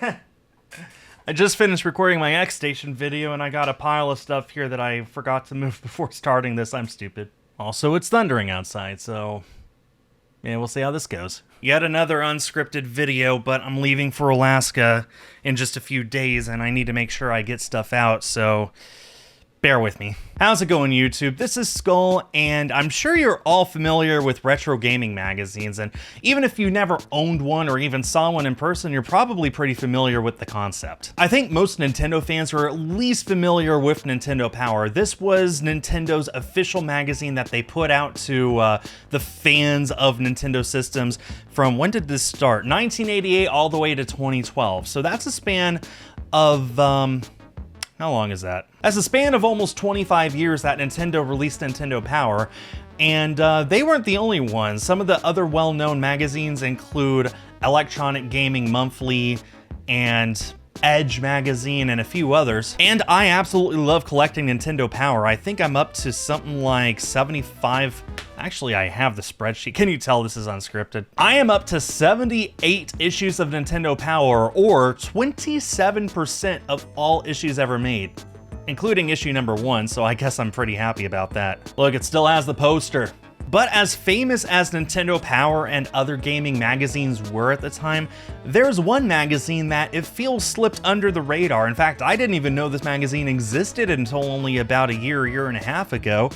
I just finished recording my X Station video and I got a pile of stuff here that I forgot to move before starting this. I'm stupid. Also, it's thundering outside, so yeah, we'll see how this goes. Yet another unscripted video, but I'm leaving for Alaska in just a few days and I need to make sure I get stuff out, so bear with me. How's it going, YouTube? This is Skull, and I'm sure you're all familiar with retro gaming magazines, and even if you never owned one or even saw one in person, you're probably pretty familiar with the concept. I think most Nintendo fans are at least familiar with Nintendo Power. This was Nintendo's official magazine that they put out to the fans of Nintendo systems from, when did this start? 1988 all the way to 2012. So that's a span of, how long is that? That's a span of almost 25 years that Nintendo released Nintendo Power, and they weren't the only ones. Some of the other well-known magazines include Electronic Gaming Monthly and Edge magazine and a few others. And I absolutely love collecting Nintendo Power. I think I'm up to something like 75. Actually, I have the spreadsheet. Can you tell this is unscripted? I am up to 78 issues of Nintendo Power, or 27% of all issues ever made, including issue number 1, so I guess I'm pretty happy about that. Look, it still has the poster. But as famous as Nintendo Power and other gaming magazines were at the time, there's one magazine that it feels slipped under the radar. In fact, I didn't even know this magazine existed until only about a year and a half ago,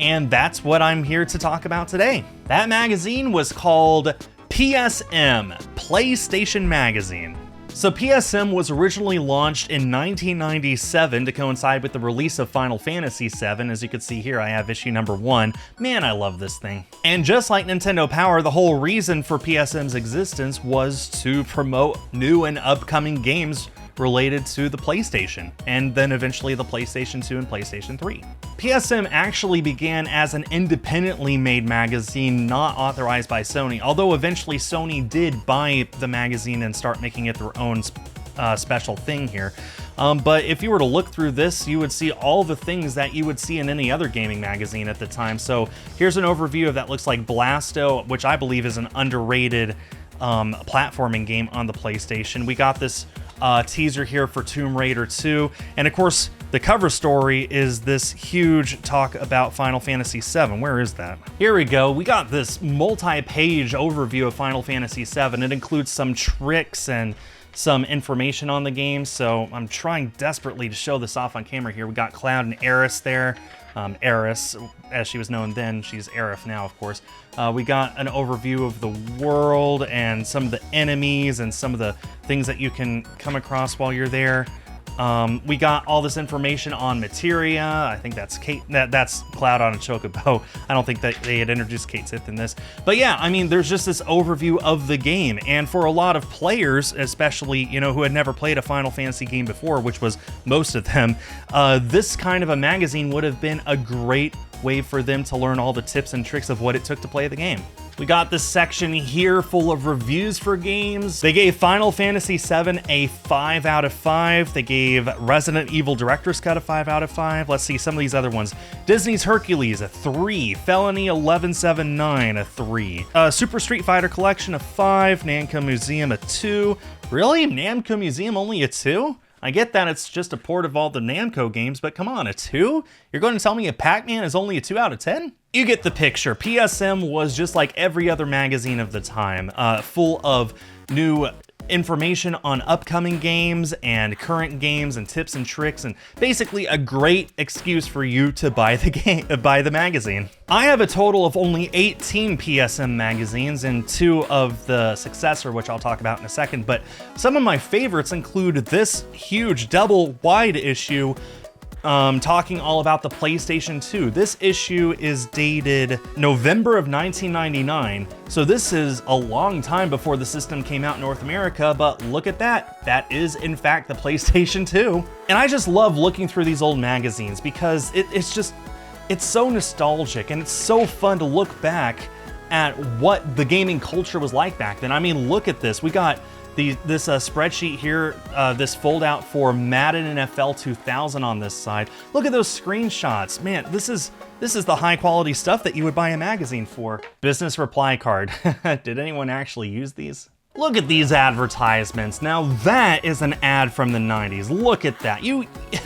and that's what I'm here to talk about today. That magazine was called PSM, PlayStation Magazine. So PSM was originally launched in 1997 to coincide with the release of Final Fantasy VII. As you can see here, I have issue number 1. Man, I love this thing. And just like Nintendo Power, the whole reason for PSM's existence was to promote new and upcoming games related to the PlayStation, and then eventually the PlayStation 2 and PlayStation 3. PSM actually began as an independently made magazine not authorized by Sony, although eventually Sony did buy the magazine and start making it their own special thing here. But if you were to look through this, you would see all the things that you would see in any other gaming magazine at the time. So here's an overview of that looks like Blasto, which I believe is an underrated platforming game on the PlayStation. We got this teaser here for Tomb Raider 2, and of course the cover story is this huge talk about Final Fantasy VII. Where is that? Here we go. We got this multi-page overview of Final Fantasy VII. It includes some tricks and some information on the game, so I'm trying desperately to show this off on camera here. We got Cloud and Aerith there. Aerith, as she was known then, she's Aerith now, of course. We got an overview of the world and some of the enemies and some of the things that you can come across while you're there. We got all this information on Materia. I think that's Kate. That's Cloud on a Chocobo. I don't think that they had introduced Kate Sith in this. But yeah, I mean, there's just this overview of the game. And for a lot of players, especially, you know, who had never played a Final Fantasy game before, which was most of them, this kind of a magazine would have been a great way for them to learn all the tips and tricks of what it took to play the game. We got this section here full of reviews for games. They gave Final Fantasy VII a 5 out of 5. They gave Resident Evil Director's Cut a 5 out of 5. Let's see some of these other ones. Disney's Hercules, a 3. Felony 1179, a 3. Super Street Fighter Collection, a 5. Namco Museum, a 2. Really? Namco Museum only a 2? I get that it's just a port of all the Namco games, but come on, a 2? You're going to tell me a Pac-Man is only a 2 out of 10? You get the picture. PSM was just like every other magazine of the time, full of new information on upcoming games and current games and tips and tricks, and basically a great excuse for you to buy the magazine. I have a total of only 18 PSM magazines and 2 of the successor, which I'll talk about in a second, but some of my favorites include this huge double wide issue talking all about the PlayStation 2. This issue is dated November of 1999, so this is a long time before the system came out in North America, but look at that. That is, in fact, the PlayStation 2. And I just love looking through these old magazines because it's so nostalgic and it's so fun to look back at what the gaming culture was like back then. I mean, look at this. We got this spreadsheet here, this fold out for Madden NFL 2000 on this side. Look at those screenshots. Man, this is the high quality stuff that you would buy a magazine for. Business reply card. Did anyone actually use these? Look at these advertisements. Now that is an ad from the 90s. Look at that.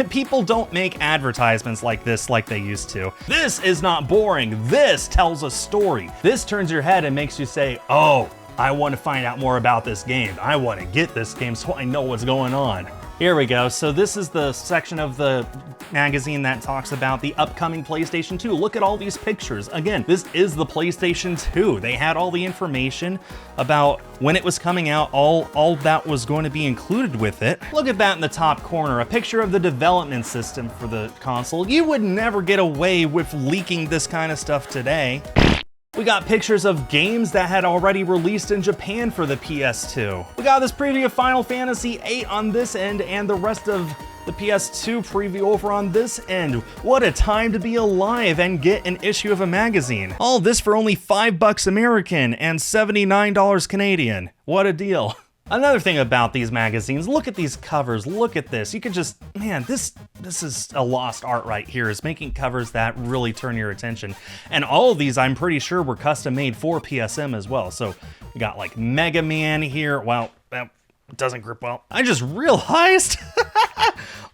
People don't make advertisements like this like they used to. This is not boring. This tells a story. This turns your head and makes you say, oh, I want to find out more about this game. I want to get this game so I know what's going on. Here we go. So this is the section of the magazine that talks about the upcoming PlayStation 2. Look at all these pictures. Again, this is the PlayStation 2. They had all the information about when it was coming out, all that was going to be included with it. Look at that in the top corner, a picture of the development system for the console. You would never get away with leaking this kind of stuff today. We got pictures of games that had already released in Japan for the PS2. We got this preview of Final Fantasy VIII on this end and the rest of the PS2 preview over on this end. What a time to be alive and get an issue of a magazine. All this for only $5 American and $79 Canadian. What a deal. Another thing about these magazines, look at these covers, look at this. You could just, man, this is a lost art right here, is making covers that really turn your attention. And all of these, I'm pretty sure, were custom made for PSM as well. So we got like Mega Man here. Wow, that doesn't grip well. I just realized,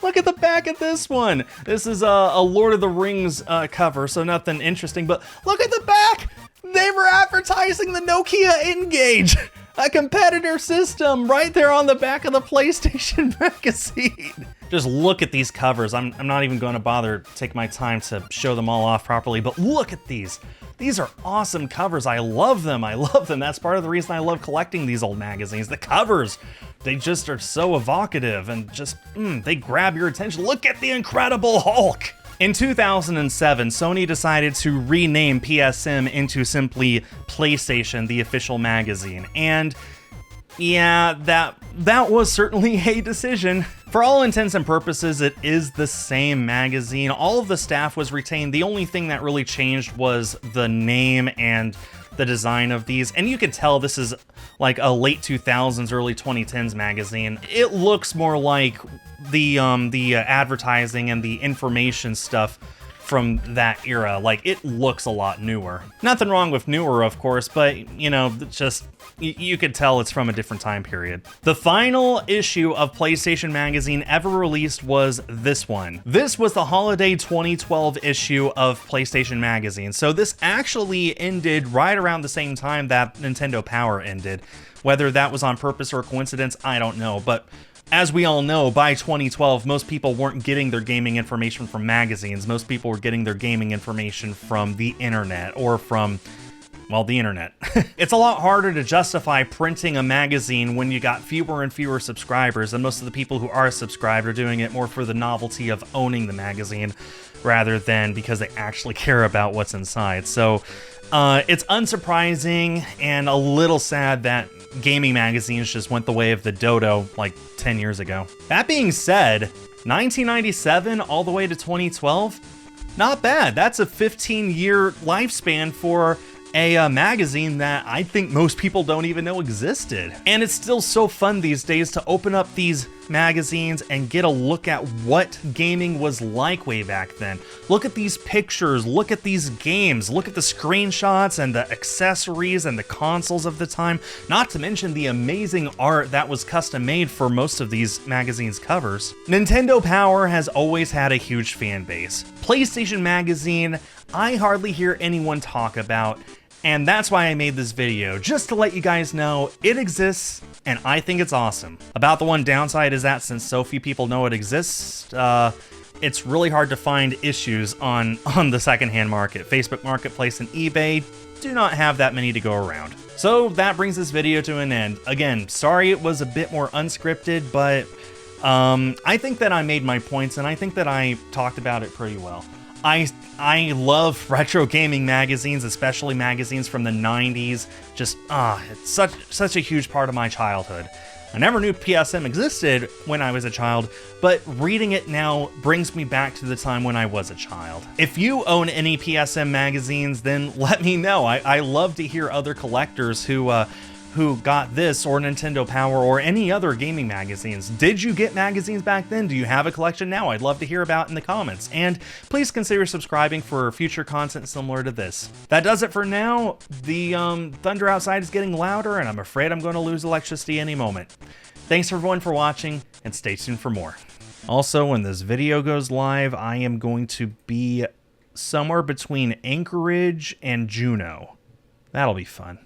look at the back of this one. This is a Lord of the Rings cover, so nothing interesting, but look at the back. They were advertising the Nokia N-Gage. A competitor system right there on the back of the PlayStation magazine. Just look at these covers. I'm not even going to bother to take my time to show them all off properly, but look at these. These are awesome covers. I love them. I love them. That's part of the reason I love collecting these old magazines. The covers, they just are so evocative and just, they grab your attention. Look at the Incredible Hulk. In 2007, Sony decided to rename PSM into simply PlayStation, the official magazine. And yeah, that was certainly a decision. For all intents and purposes, it is the same magazine. All of the staff was retained. The only thing that really changed was the name and the design of these. And you could tell this is like a late 2000s, early 2010s magazine. It looks more like the advertising and the information stuff from that era. Like, it looks a lot newer. Nothing wrong with newer, of course, but, you know, just, you could tell it's from a different time period. The final issue of PlayStation Magazine ever released was this one. This was the holiday 2012 issue of PlayStation Magazine. So this actually ended right around the same time that Nintendo Power ended. Whether that was on purpose or coincidence, I don't know, but as we all know, by 2012, most people weren't getting their gaming information from magazines. Most people were getting their gaming information from the internet or from, well, the internet. It's a lot harder to justify printing a magazine when you got fewer and fewer subscribers, and most of the people who are subscribed are doing it more for the novelty of owning the magazine rather than because they actually care about what's inside. So it's unsurprising and a little sad that gaming magazines just went the way of the dodo like 10 years ago. That being said, 1997 all the way to 2012, not bad. That's a 15-year lifespan for a magazine that I think most people don't even know existed. And it's still so fun these days to open up these magazines and get a look at what gaming was like way back then. Look at these pictures, look at these games, look at the screenshots and the accessories and the consoles of the time, not to mention the amazing art that was custom made for most of these magazines' covers. Nintendo Power has always had a huge fan base. PlayStation Magazine, I hardly hear anyone talk about, and that's why I made this video, just to let you guys know it exists, and I think it's awesome. About the one downside is that since so few people know it exists, it's really hard to find issues on the secondhand market. Facebook Marketplace and eBay do not have that many to go around. So that brings this video to an end. Again, sorry it was a bit more unscripted, but I think that I made my points, and I think that I talked about it pretty well. I love retro gaming magazines, especially magazines from the 90s. Just, it's such a huge part of my childhood. I never knew PSM existed when I was a child, but reading it now brings me back to the time when I was a child. If you own any PSM magazines, then let me know. I love to hear other collectors who who got this or Nintendo Power or any other gaming magazines. Did you get magazines back then? Do you have a collection now? I'd love to hear about in the comments. And please consider subscribing for future content similar to this. That does it for now. The thunder outside is getting louder, and I'm afraid I'm going to lose electricity any moment. Thanks everyone for watching, and stay tuned for more. Also, when this video goes live, I am going to be somewhere between Anchorage and Juneau. That'll be fun.